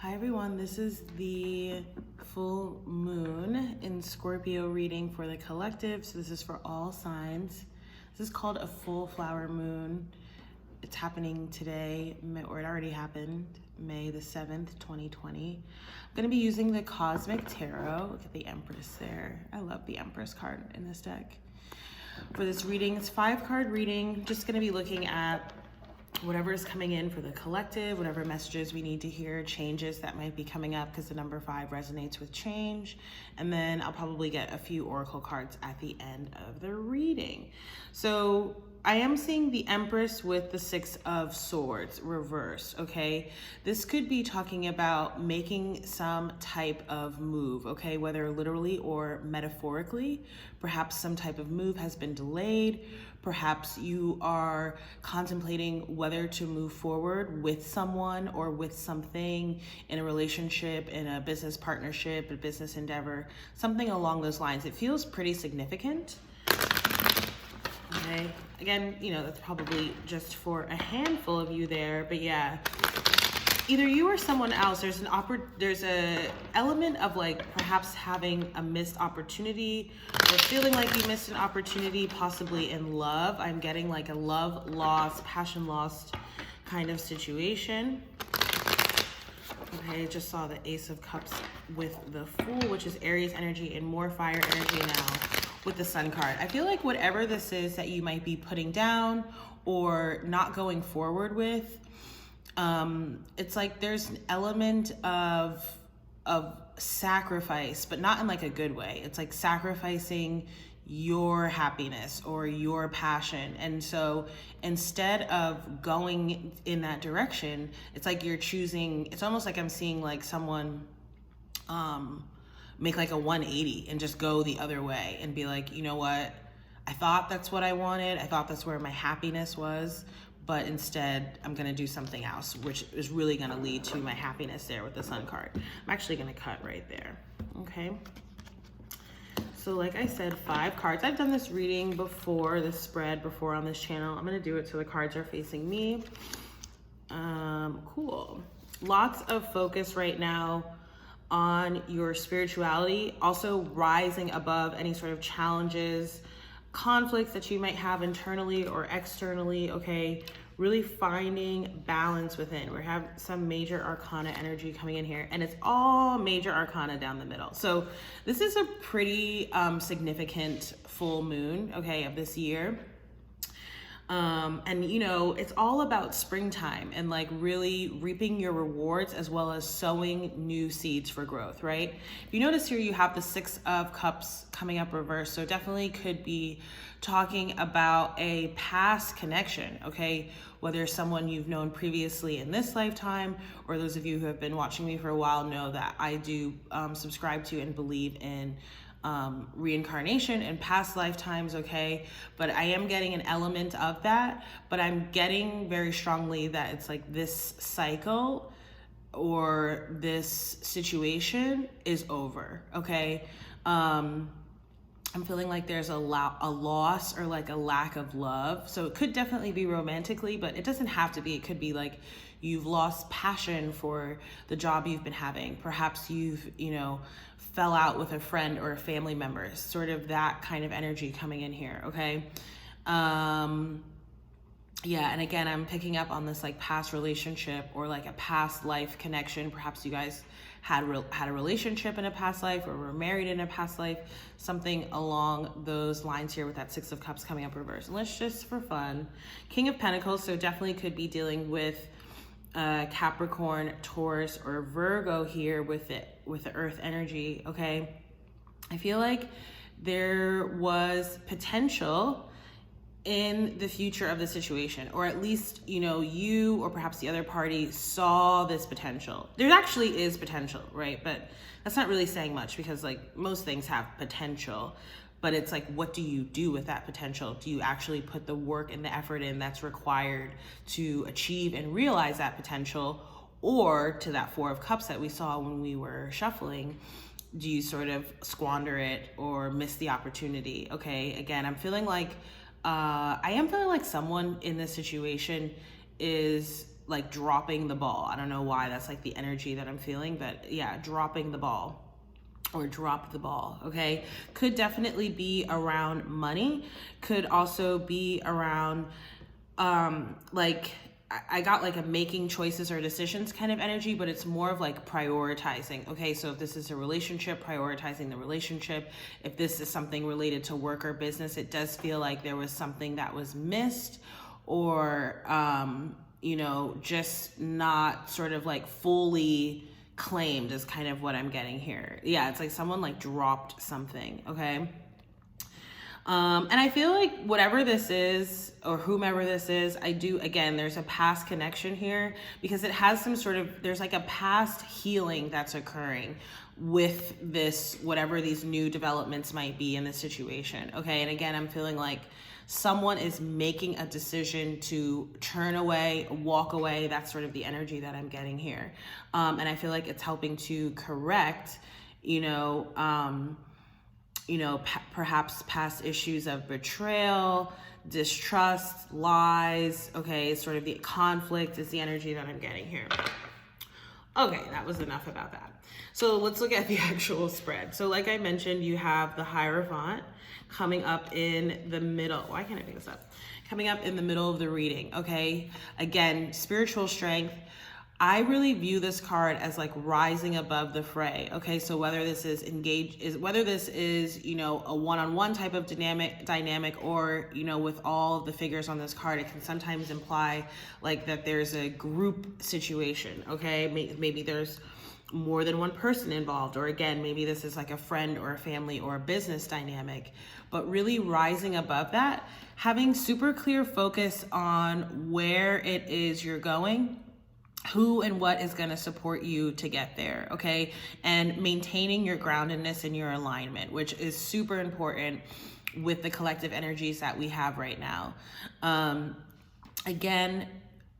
Hi everyone, this is the full moon in Scorpio reading for the collective. So this is for all signs. This is called a full flower moon. It's happening today, or it already happened, May the 7th, 2020. I'm gonna be using the Cosmic Tarot. Look at the Empress there. I love the Empress card in this deck. For this reading, it's 5-card reading. Just gonna be looking at whatever is coming in for the collective, whatever messages we need to hear, changes that might be coming up because the number 5 resonates with change. And then I'll probably get a few oracle cards at the end of the reading. So I am seeing the Empress with the 6 of Swords reversed, okay? This could be talking about making some type of move, okay? Whether literally or metaphorically. Perhaps some type of move has been delayed. Perhaps you are contemplating whether to move forward with someone or with something in a relationship, in a business partnership, a business endeavor, something along those lines. It feels pretty significant. Okay, again, you know, that's probably just for a handful of you there, but yeah, either you or someone else, there's a element of like perhaps having a missed opportunity or feeling like you missed an opportunity, possibly in love. I'm getting like a love lost, passion lost kind of situation. Okay, just saw the Ace of Cups with the Fool, which is Aries energy and more fire energy now with the Sun card. I feel like whatever this is that you might be putting down or not going forward with, it's like there's an element of sacrifice, but not in like a good way. It's like sacrificing your happiness or your passion. And so instead of going in that direction, it's like you're choosing, it's almost like I'm seeing like someone make like a 180 and just go the other way and be like, you know what? I thought that's what I wanted. I thought that's where my happiness was. But instead, I'm gonna do something else, which is really gonna lead to my happiness there with the Sun card. I'm actually gonna cut right there, okay? So like I said, 5 cards. I've done this reading before, this spread before on this channel. I'm gonna do it so the cards are facing me. Cool. Lots of focus right now on your spirituality, also rising above any sort of challenges, conflicts that you might have internally or externally, okay? Really finding balance within. We have some major arcana energy coming in here, and it's all major arcana down the middle. So this is a pretty significant full moon, okay, of this year. And you know, it's all about springtime and like really reaping your rewards as well as sowing new seeds for growth, right? If you notice here, you have the 6 of Cups coming up reverse. So definitely could be talking about a past connection, okay? Whether someone you've known previously in this lifetime, or those of you who have been watching me for a while know that I do subscribe to and believe in reincarnation and past lifetimes, okay? But I am getting an element of that, but I'm getting very strongly that it's like this cycle or this situation is over, okay? I'm feeling like there's a loss or like a lack of love. So it could definitely be romantically, but it doesn't have to be. It could be like you've lost passion for the job you've been having. Perhaps you've, you know, fell out with a friend or a family member, sort of that kind of energy coming in here, okay? Yeah, and again, I'm picking up on this like past relationship or like a past life connection. Perhaps you guys had a relationship in a past life or were married in a past life, something along those lines here with that 6 of Cups coming up reverse. And let's just for fun, King of Pentacles, so definitely could be dealing with Capricorn, Taurus, or Virgo here with the Earth energy, okay? I feel like there was potential in the future of the situation, or at least, you know, you or perhaps the other party saw this potential. There actually is potential, right? But that's not really saying much because like most things have potential, but it's like, what do you do with that potential? Do you actually put the work and the effort in that's required to achieve and realize that potential? Or to that 4 of Cups that we saw when we were shuffling, do you sort of squander it or miss the opportunity? Okay, again, I'm feeling like, I am feeling like someone in this situation is like dropping the ball. I don't know why that's like the energy that I'm feeling, but yeah, dropping the ball or drop the ball, okay? Could definitely be around money, could also be around like I got like a making choices or decisions kind of energy, but it's more of like prioritizing. Okay, so if this is a relationship, prioritizing the relationship. If this is something related to work or business, it does feel like there was something that was missed, or you know, just not sort of like fully claimed is kind of what I'm getting here. Yeah, it's like someone like dropped something, okay? And I feel like whatever this is or whomever this is, again, there's a past connection here because it has some sort of, there's like a past healing that's occurring with this, whatever these new developments might be in this situation. Okay. And again, I'm feeling like someone is making a decision to turn away, walk away. That's sort of the energy that I'm getting here. And I feel like it's helping to correct, perhaps past issues of betrayal, distrust, lies. Okay, sort of the conflict is the energy that I'm getting here. Okay, that was enough about that. So let's look at the actual spread. So like I mentioned, you have the Hierophant coming up in the middle. Why can't I pick this up? Coming up in the middle of the reading, okay? Again, spiritual strength. I really view this card as like rising above the fray. Okay, so whether this is a one-on-one type of dynamic, or with all of the figures on this card, it can sometimes imply like that there's a group situation. Okay, maybe there's more than one person involved, or again, maybe this is like a friend or a family or a business dynamic. But really rising above that, having super clear focus on where it is you're going, who and what is going to support you to get there, okay? And maintaining your groundedness and your alignment, which is super important with the collective energies that we have right now. Again,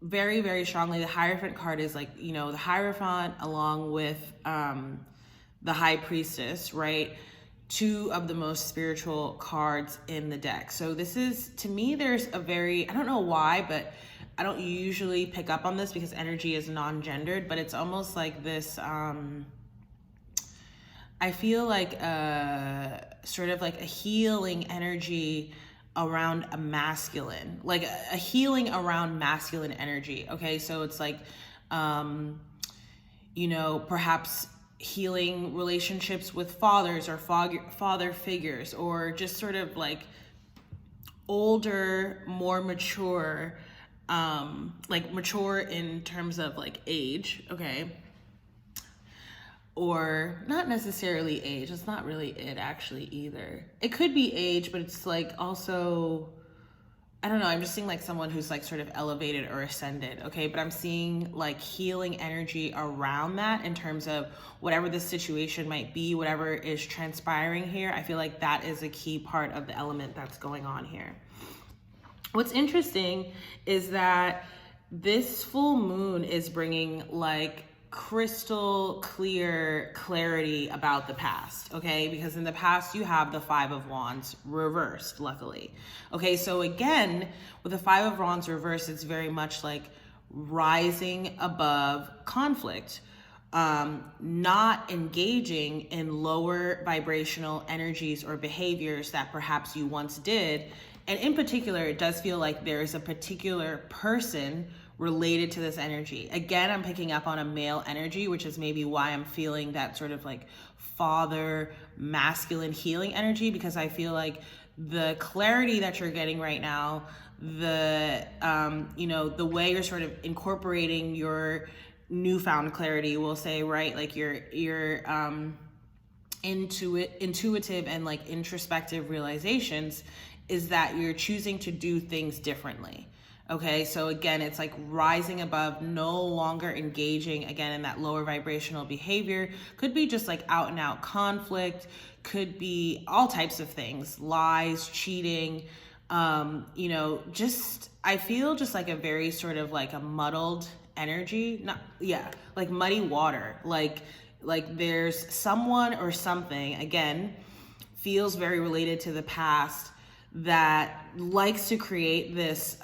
very, very strongly, the Hierophant card is like, the Hierophant along with the High Priestess, right? Two of the most spiritual cards in the deck. So this is, to me, there's a very, I don't know why, but I don't usually pick up on this because energy is non-gendered, but it's almost like this, I feel like sort of like a healing energy around a masculine, like a healing around masculine energy. Okay, so it's like, perhaps healing relationships with fathers or father figures, or just sort of like older, more mature, like mature in terms of like age, okay? Or not necessarily age, it's not really it actually either. It could be age, but it's like also, I don't know, I'm just seeing like someone who's like sort of elevated or ascended, okay? But I'm seeing like healing energy around that in terms of whatever the situation might be, whatever is transpiring here. I feel like that is a key part of the element that's going on here. What's interesting is that this full moon is bringing like crystal clear clarity about the past, okay? Because in the past you have the Five of Wands reversed, luckily. Okay, so again, with the Five of Wands reversed, it's very much like rising above conflict, not engaging in lower vibrational energies or behaviors that perhaps you once did. And in particular, it does feel like there is a particular person related to this energy. Again, I'm picking up on a male energy, which is maybe why I'm feeling that sort of like father, masculine healing energy, because I feel like the clarity that you're getting right now, the way you're sort of incorporating your newfound clarity, we'll say, right? Like your intuitive and like introspective realizations is that you're choosing to do things differently. Okay, so again, it's like rising above, no longer engaging again in that lower vibrational behavior. Could be just like out and out conflict, could be all types of things, lies, cheating, I feel just like a very sort of like a muddled energy, like muddy water, like there's someone or something, again, feels very related to the past, that likes to create this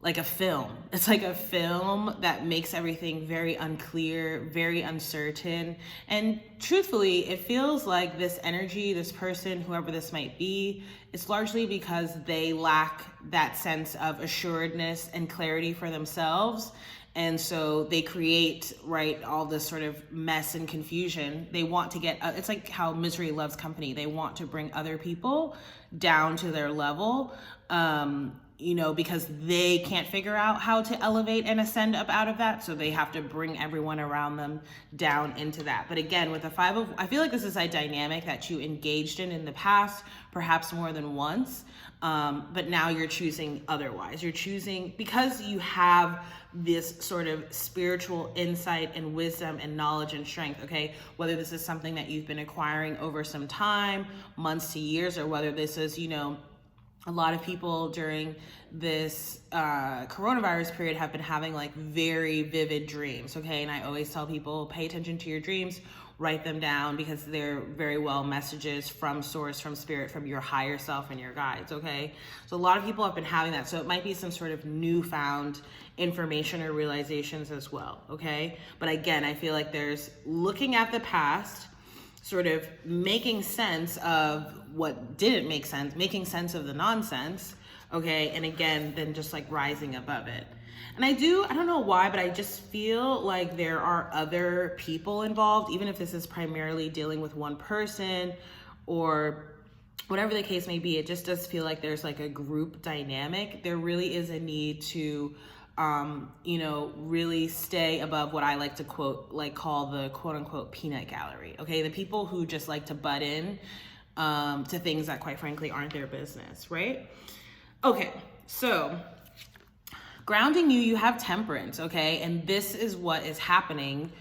like a film. It's like a film that makes everything very unclear, very uncertain. And truthfully, it feels like this energy, this person, whoever this might be, it's largely because they lack that sense of assuredness and clarity for themselves. And so they create, right, all this sort of mess and confusion. They want to get, it's like how misery loves company. They want to bring other people down to their level, because they can't figure out how to elevate and ascend up out of that. So they have to bring everyone around them down into that. But again, with the I feel like this is a dynamic that you engaged in the past, perhaps more than once. But now you're choosing otherwise. You're choosing, because you have this sort of spiritual insight and wisdom and knowledge and strength, okay? Whether this is something that you've been acquiring over some time, months to years, or whether this is, a lot of people during this coronavirus period have been having like very vivid dreams, okay? And I always tell people, pay attention to your dreams, write them down, because they're very well messages from source, from spirit, from your higher self and your guides, okay? So a lot of people have been having that. So it might be some sort of newfound information or realizations as well, okay? But again, I feel like there's looking at the past, sort of making sense of what didn't make sense, making sense of the nonsense, okay? And again, then just like rising above it. And I don't know why, but I just feel like there are other people involved, even if this is primarily dealing with one person or whatever the case may be. It just does feel like there's like a group dynamic. There really is a need to really stay above what I like to call the quote unquote peanut gallery. Okay. The people who just like to butt in, to things that quite frankly aren't their business. Right. Okay. So grounding you have temperance. Okay. And this is what is happening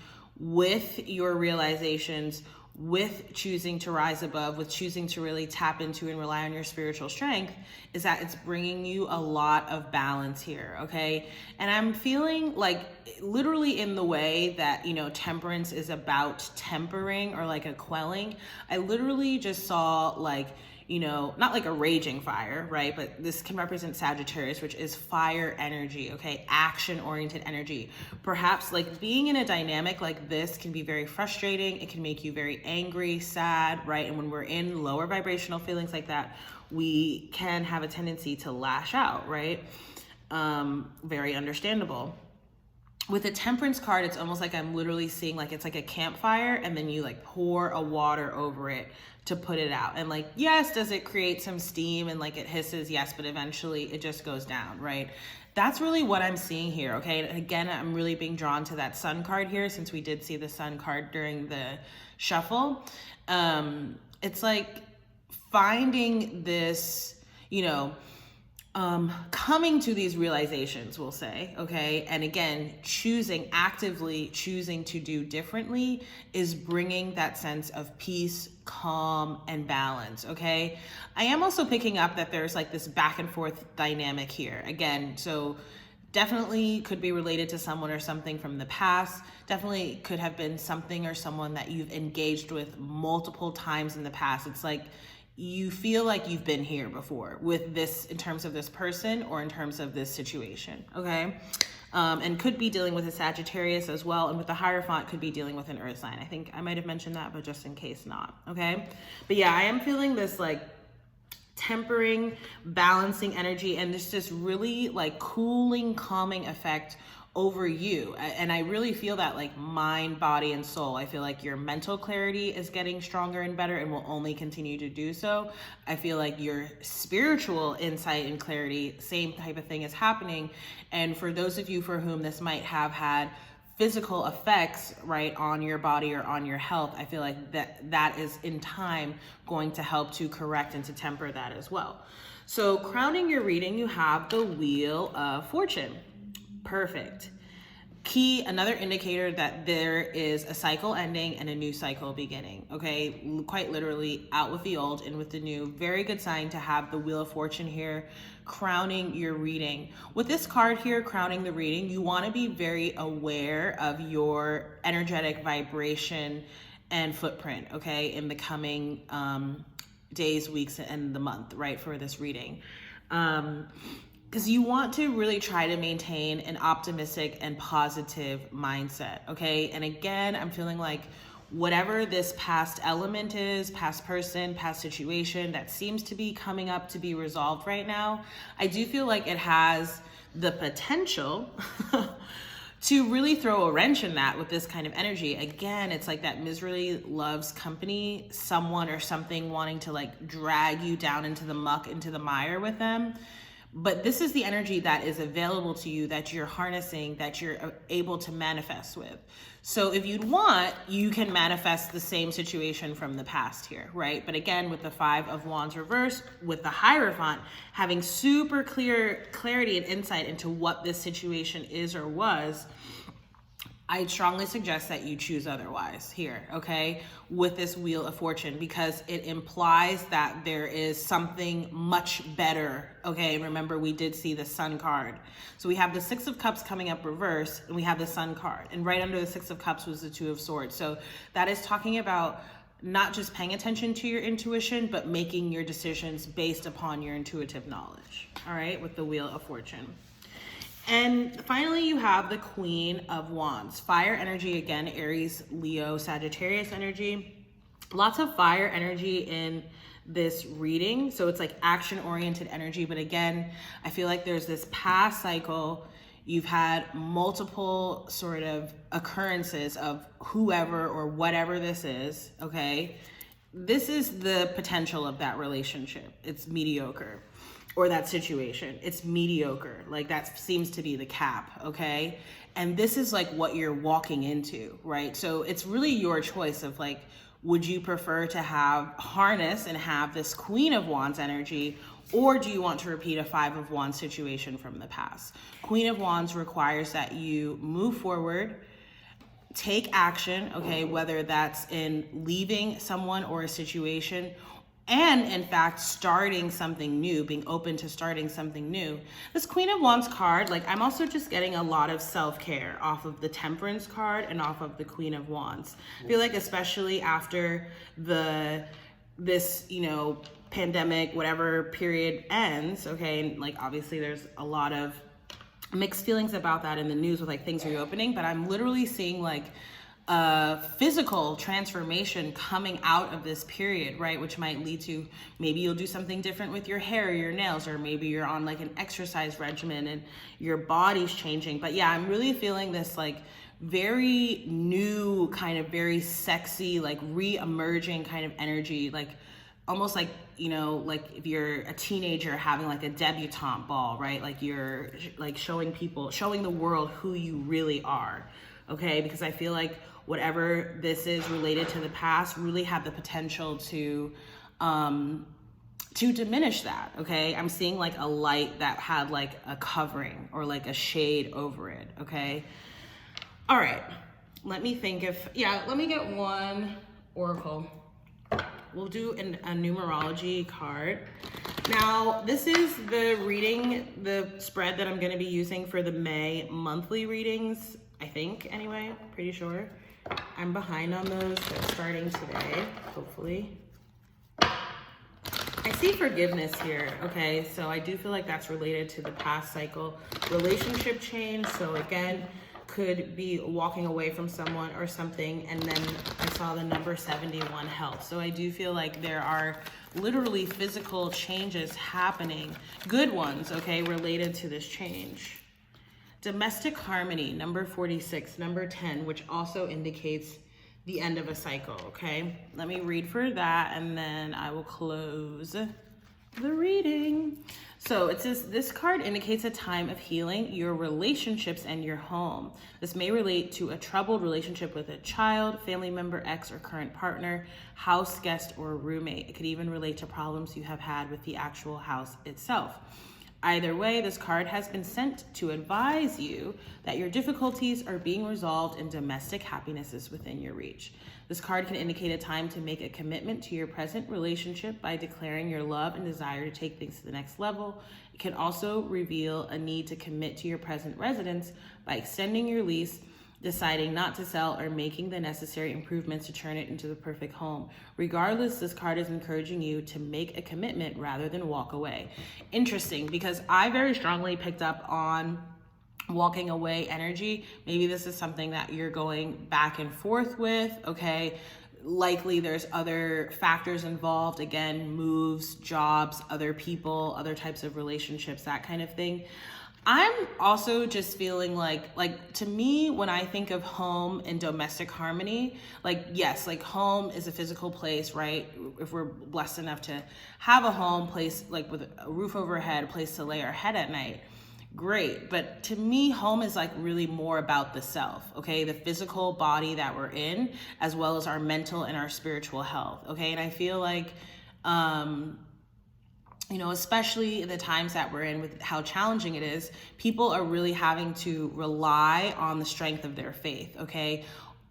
with your realizations, with choosing to rise above, with choosing to really tap into and rely on your spiritual strength, is that it's bringing you a lot of balance here, okay? And I'm feeling like literally in the way that, temperance is about tempering or like a quelling, I literally just saw like, not like a raging fire, right? But this can represent Sagittarius, which is fire energy, okay? Action-oriented energy. Perhaps like being in a dynamic like this can be very frustrating. It can make you very angry, sad, right? And when we're in lower vibrational feelings like that, we can have a tendency to lash out, right? Very understandable. With a temperance card, it's almost like I'm literally seeing like it's like a campfire, and then you like pour a water over it to put it out. And like, yes, does it create some steam and like it hisses? Yes, but eventually it just goes down, right? That's really what I'm seeing here, okay? And again, I'm really being drawn to that sun card here, since we did see the sun card during the shuffle. It's like finding this, coming to these realizations, we'll say, okay? And again, actively choosing to do differently is bringing that sense of peace, calm, and balance, okay? I am also picking up that there's like this back and forth dynamic here. Again, so definitely could be related to someone or something from the past. Definitely could have been something or someone that you've engaged with multiple times in the past. It's like, you feel like you've been here before with this, in terms of this person or in terms of this situation, okay? And could be dealing with a Sagittarius as well. And with the Hierophant, could be dealing with an earth sign. I think I might have mentioned that, but just in case not, okay? But yeah, I am feeling this like tempering, balancing energy, and this just really like cooling, calming effect over you. And I really feel that like mind, body, and soul. I feel like your mental clarity is getting stronger and better and will only continue to do so. I feel like your spiritual insight and clarity, same type of thing is happening. And for those of you for whom this might have had physical effects, right, on your body or on your health, I feel like that is in time going to help to correct and to temper that as well. So crowning your reading, you have the Wheel of Fortune. Perfect. Key, another indicator that there is a cycle ending and a new cycle beginning, okay? Quite literally, out with the old, in with the new. Very good sign to have the Wheel of Fortune here, crowning your reading. With this card here, crowning the reading, you want to be very aware of your energetic vibration and footprint, okay, in the coming days, weeks, and the month, right, for this reading. because you want to really try to maintain an optimistic and positive mindset, okay? And again, I'm feeling like whatever this past element is, past person, past situation that seems to be coming up to be resolved right now, I do feel like it has the potential to really throw a wrench in that with this kind of energy. Again, it's like that misery loves company, someone or something wanting to like drag you down into the muck, into the mire with them. But this is the energy that is available to you, that you're harnessing, that you're able to manifest with. So if you'd want, you can manifest the same situation from the past here, right? But again, with the 5 of Wands reverse, with the Hierophant, having super clear clarity and insight into what this situation is or was, I strongly suggest that you choose otherwise here, okay, with this Wheel of Fortune, because it implies that there is something much better, okay? Remember, we did see the Sun card. So we have the 6 of Cups coming up reverse, and we have the Sun card. And right under the 6 of Cups was the 2 of Swords. So that is talking about not just paying attention to your intuition, but making your decisions based upon your intuitive knowledge, all right, with the Wheel of Fortune. And finally, you have the Queen of Wands. Fire energy, again, Aries, Leo, Sagittarius energy. Lots of fire energy in this reading. So it's like action-oriented energy. But again, I feel like there's this past cycle. You've had multiple sort of occurrences of whoever or whatever this is, okay? This is the potential of that relationship. It's mediocre. Or that situation, it's mediocre. Like that seems to be the cap, okay? And this is like what you're walking into, right? So it's really your choice of like, would you prefer to harness and have this Queen of Wands energy, or do you want to repeat a 5 of Wands situation from the past? Queen of Wands requires that you move forward, take action, okay? Whether that's in leaving someone or a situation, and in fact, starting something new, being open to starting something new. This Queen of Wands card, like I'm also just getting a lot of self-care off of the Temperance card and off of the Queen of Wands. I feel like especially after this, you know, pandemic, whatever period ends, okay, and like obviously there's a lot of mixed feelings about that in the news with like things reopening, but I'm literally seeing like a physical transformation coming out of this period, right? Which might lead to maybe you'll do something different with your hair or your nails, or maybe you're on like an exercise regimen and your body's changing. But yeah, I'm really feeling this like very new kind of very sexy, like re-emerging kind of energy, like almost like, you know, like if you're a teenager having like a debutante ball, right? Like you're like showing the world who you really are, okay? Because I feel like whatever this is related to the past really had the potential to diminish that, okay? I'm seeing like a light that had like a covering or like a shade over it, okay? All right, let me think let me get one oracle. We'll do a numerology card. Now, this is the spread that I'm gonna be using for the May monthly readings, I think, anyway, pretty sure. I'm behind on those, so starting today, hopefully. I see forgiveness here, okay? So I do feel like that's related to the past cycle relationship change. So again, could be walking away from someone or something, and then I saw the number 71, health. So I do feel like there are literally physical changes happening, good ones, okay, related to this change. Domestic harmony, number 46, number 10, which also indicates the end of a cycle, okay? Let me read for that, and then I will close the reading. So it says, this card indicates a time of healing your relationships and your home. This may relate to a troubled relationship with a child, family member, ex or current partner, house guest, or roommate. It could even relate to problems you have had with the actual house itself. Either way, this card has been sent to advise you that your difficulties are being resolved and domestic happiness is within your reach. This card can indicate a time to make a commitment to your present relationship by declaring your love and desire to take things to the next level. It can also reveal a need to commit to your present residence by extending your lease, deciding not to sell, or making the necessary improvements to turn it into the perfect home. Regardless, this card is encouraging you to make a commitment rather than walk away. Interesting, because I very strongly picked up on walking away energy. Maybe this is something that you're going back and forth with, okay? Likely there's other factors involved, again, moves, jobs, other people, other types of relationships, that kind of thing. I'm also just feeling like to me, when I think of home and domestic harmony, like, yes, like home is a physical place, right? If we're blessed enough to have a home place, like with a roof over our head, a place to lay our head at night, great. But to me, home is like really more about the self, okay? The physical body that we're in, as well as our mental and our spiritual health, okay? And I feel like, you know, especially in the times that we're in with how challenging it is, people are really having to rely on the strength of their faith, okay?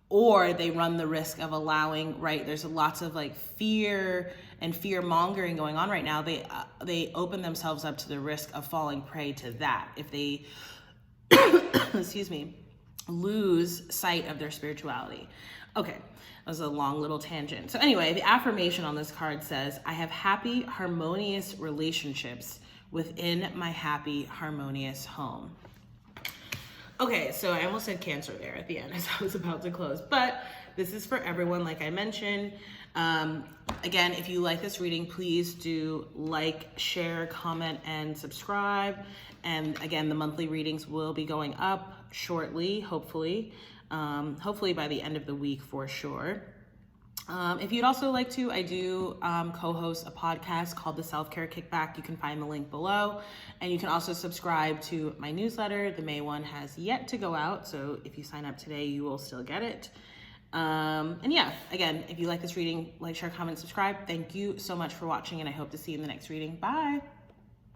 Or they run the risk of allowing, right? There's lots of like fear and fear mongering going on right now. They open themselves up to the risk of falling prey to that if they, excuse me, lose sight of their spirituality. Okay, that was a long little tangent. So anyway, the affirmation on this card says, I have happy, harmonious relationships within my happy, harmonious home. Okay, so I almost said Cancer there at the end as I was about to close, but this is for everyone, like I mentioned. Again, if you like this reading, please do like, share, comment, and subscribe. And again, the monthly readings will be going up shortly, hopefully by the end of the week for sure. If you'd also like to, I do co-host a podcast called The Self-Care Kickback. You can find the link below. And you can also subscribe to my newsletter. The May one has yet to go out, so if you sign up today, you will still get it. And yeah, again, if you like this reading, like, share, comment, subscribe. Thank you so much for watching, and I hope to see you in the next reading. Bye.